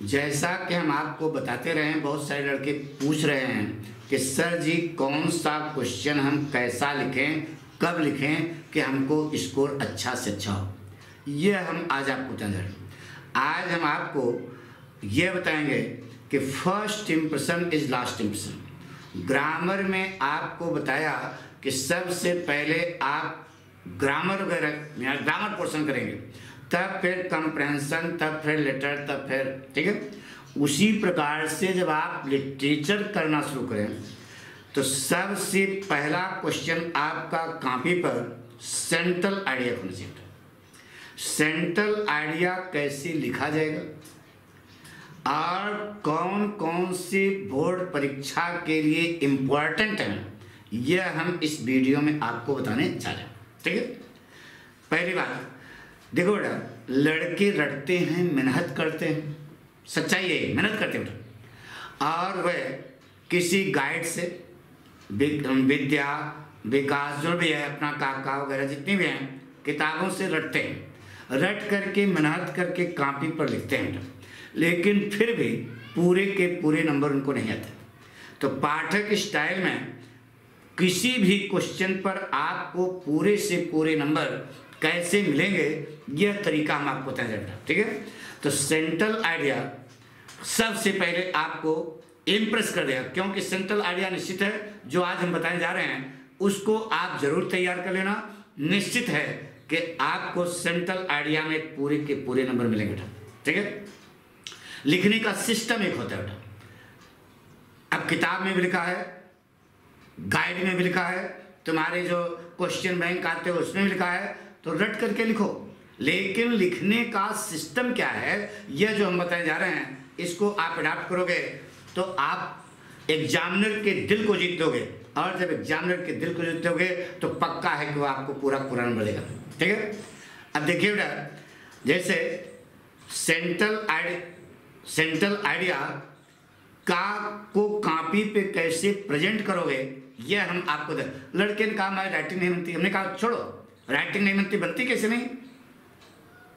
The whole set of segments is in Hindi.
जैसा कि हम आपको बताते रहे हैं, बहुत सारे लड़के पूछ रहे हैं कि सर जी कौन सा क्वेश्चन हम कैसा लिखें, कब लिखें कि हमको स्कोर अच्छा से अच्छा हो। ये हम आज आपको बताने जा रहे हैं। आज हम आपको ये बताएंगे कि first impression is last impression. Grammar में आपको बताया कि सबसे पहले आप ग्रामर वगैरह या ग्रामर पोर्शन करेंगे, तब फिर कंप्रहेंशन, तब फिर लेटर, तब फिर, ठीक है। उसी प्रकार से जब आप लिटरेचर करना शुरू करें तो सबसे पहला क्वेश्चन आपका कॉपी पर सेंट्रल आइडिया होना चाहिए। सेंट्रल आइडिया कैसे लिखा जाएगा और कौन कौन से बोर्ड परीक्षा के लिए इम्पोर्टेंट है, यह हम इस वीडियो में आपको बताने जा रहे हैं, ठीक है। पहली बात देखो बेटा, लड़के रटते हैं, मेहनत करते हैं, सच्चाई है, मेहनत करते हैं बेटा, और वह किसी गाइड से विद्या विकास जो भी है अपना काका वगैरह जितनी भी हैं किताबों से रटते हैं, रट करके मेहनत करके कॉपी पर लिखते हैं, लेकिन फिर भी पूरे के पूरे नंबर उनको नहीं आते। तो पाठक स्टाइल में किसी भी क्वेश्चन पर आपको पूरे से पूरे नंबर कैसे मिलेंगे, यह तरीका हम आपको बताएंगे, ठीक है। तो सेंट्रल आइडिया सबसे पहले आपको इम्प्रेस कर देगा, क्योंकि सेंट्रल आइडिया निश्चित है जो आज हम बताने जा रहे हैं उसको आप जरूर तैयार कर लेना। निश्चित है कि आपको सेंट्रल आइडिया में पूरे के पूरे नंबर मिलेंगे बेटा, ठीक है। लिखने का सिस्टम एक होता है बेटा, अब किताब में भी लिखा है, गाइड में भी लिखा है, तुम्हारे जो क्वेश्चन बैंक आते हैं उसमें भी लिखा है, तो रट करके लिखो। लेकिन लिखने का सिस्टम क्या है, यह जो हम बताने जा रहे हैं, इसको आप अडॉप्ट करोगे तो आप एग्जामिनर के दिल को जीत लोगे, और जब एग्जामिनर के दिल को जीत लोगे तो पक्का है कि वो आपको पूरा नंबर देगा, ठीक है। अब देखिए बेटा, जैसे सेंट्रल आइडिया का को कॉपी पे कैसे प्रेजेंट करोगे, यह हम आपको लड़के ने कहा हमारी राइटिंग नहीं बनती, हमने कहा छोड़ो राइटिंग नहीं बनती, बनती कैसे नहीं,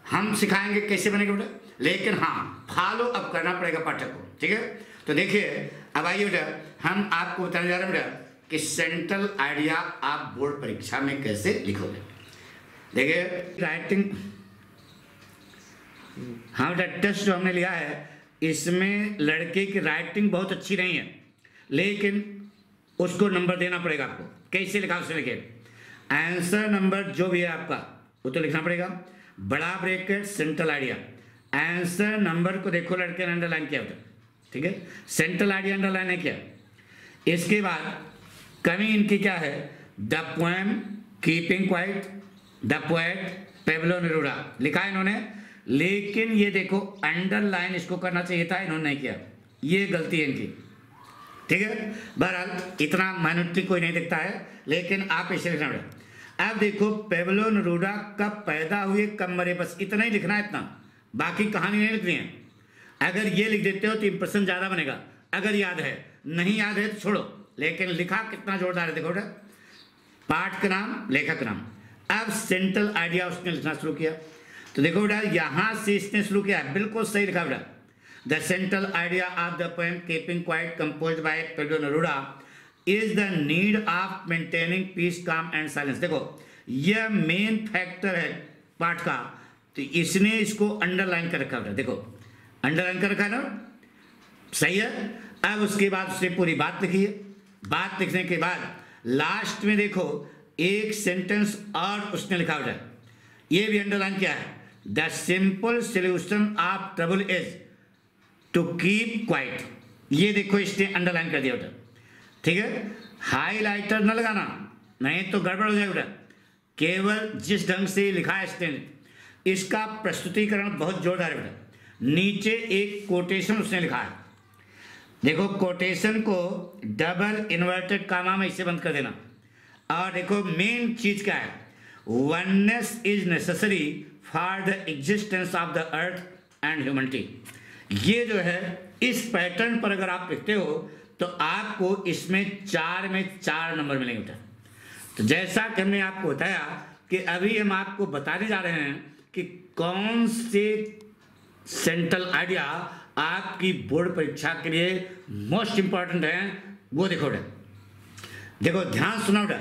हम सिखाएंगे कैसे बनेगा बेटा, लेकिन हाँ फॉलो अब करना पड़ेगा पाठक को, ठीक है। तो देखिए अब आइए बेटा, हम आपको बताने जा रहे हैं बेटा कि सेंट्रल आइडिया आप बोर्ड परीक्षा में कैसे लिखोगे। देखिए राइटिंग, हाँ बेटा टेस्ट जो हमने लिया है इसमें लड़के की राइटिंग बहुत अच्छी नहीं है, लेकिन उसको नंबर देना पड़ेगा आपको। कैसे लिखा उसने लिखे, आंसर नंबर जो भी है आपका वो तो लिखना पड़ेगा, बड़ा bracket central idea, answer number को देखो लड़के ने अंडरलाइन किया होता, ठीक है, सेंट्रल आइडिया अंडरलाइन है किया। इसके बाद कमी इनकी क्या है, the poem keeping quite, the poet Pablo Neruda लिखा है इन्होंने, लेकिन ये देखो अंडरलाइन इसको करना चाहिए था, इन्होंने नहीं किया, ये गलती है इनकी, ठीक है। बहरहाल इतना माइनॉरिटी कोई नहीं दिखता है, लेकिन आप इसे लिखना पड़ेगा। अब देखो पेब्लो नेरूदा कब पैदा हुए, कब मरे, बस इतना ही लिखना है, इतना, बाकी कहानी नहीं लिखनी है। अगर ये लिख देते हो तो इंप्रेशन ज़्यादा बनेगा, अगर याद है, नहीं याद है तो छोड़ो, लेकिन लिखा कितना जोरदार है देखो बेटा, पाठ का नाम, लेखक का नाम। अब सेंट्रल आइडिया उसने लिखना शुरू किया, तो देखो बेटा यहाँ से इसने शुरू किया, बिल्कुल सही लिखा बेटा, the central idea of the poem keeping quiet composed by Pablo Neruda is the need of maintaining peace calm and silence. देखो यह मेन फैक्टर है पाठ का, तो इसने इसको अंडरलाइन कर रखा है, देखो अंडरलाइन कर रखा है ना, सही है। अब उसके बाद उसने पूरी बात लिखी है, बात लिखने के बाद लास्ट में देखो एक सेंटेंस और उसने लिखा है, ये भी अंडरलाइन किया है, the simple solution of trouble is to keep quiet, ये देखो इसने अंडरलाइन कर दिया बेटा, ठीक है। हाईलाइटर न लगाना, नहीं तो गड़बड़ हो जाएगा बेटा, केवल जिस ढंग से लिखा है इसने, इसका प्रस्तुतिकरण बहुत जोरदार है बेटा। नीचे एक कोटेशन उसने लिखा है, देखो कोटेशन को डबल इन्वर्टेड कामा में इसे बंद कर देना, और देखो मेन चीज क्या है, oneness is necessary for the existence of the earth and humanity. ये जो है इस पैटर्न पर अगर आप लिखते हो तो आपको इसमें 4 में 4 नंबर मिलेंगे बेटा। तो जैसा कि हमने आपको बताया कि अभी हम आपको बताने जा रहे हैं कि कौन से सेंट्रल आइडिया आपकी बोर्ड परीक्षा के लिए मोस्ट इंपॉर्टेंट है, वो देखो बेटा। देखो ध्यान सुनो बेटा।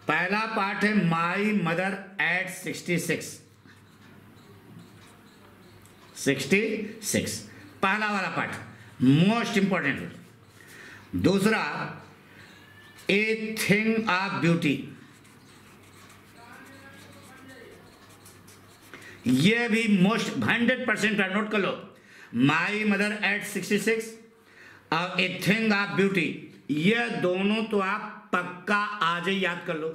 पहला पार्ट है माई मदर एट 66 पहला वाला पार्ट मोस्ट इंपॉर्टेंट। दूसरा ए थिंग ऑफ ब्यूटी, ये भी मोस्ट 100% नोट कर लो। माई मदर एट 66 और ए थिंग ऑफ ब्यूटी, ये दोनों तो आप पक्का आज ही याद कर लो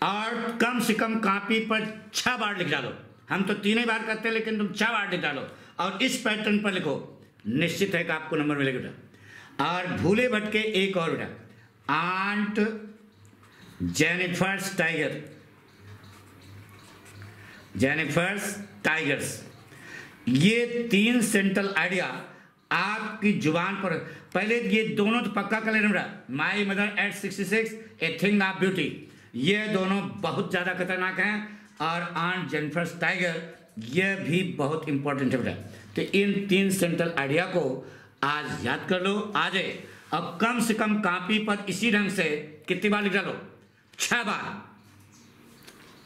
और कम से कम कॉपी पर 6 बार लिख डालो। हम तो 3 ही बार करते हैं, लेकिन तुम 6 बार लिख डालो और इस पैटर्न पर लिखो, निश्चित है कि आपको नंबर मिलेगा बेटा। और भूले भटके एक और बेटा, aunt Jennifer's tiger, Jennifer's tigers, ये 3 सेंट्रल आइडिया आपकी जुबान पर। पहले ये दोनों तो पक्का कर लेना बेटा, my mother eight 66, a thing of beauty, ये दोनों बहुत ज़्यादा खतरनाक हैं और आंट जेनिफर्स टाइगर ये भी बहुत इंपॉर्टेंट है बेटा। तो इन 3 सेंट्रल आइडिया को आज याद कर लो आज है, अब कम से कम कॉपी पर इसी ढंग से कितनी बार लिख डालो, 6 बार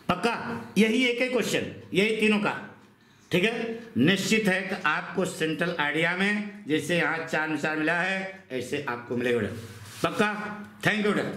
पक्का। यही एक ही क्वेश्चन, यही तीनों का, ठीक है। निश्चित है कि आपको सेंट्रल आइडिया में जैसे यहाँ 4 निशान मिला है ऐसे आपको मिलेगा बेटा, पक्का। थैंक यू बेटा।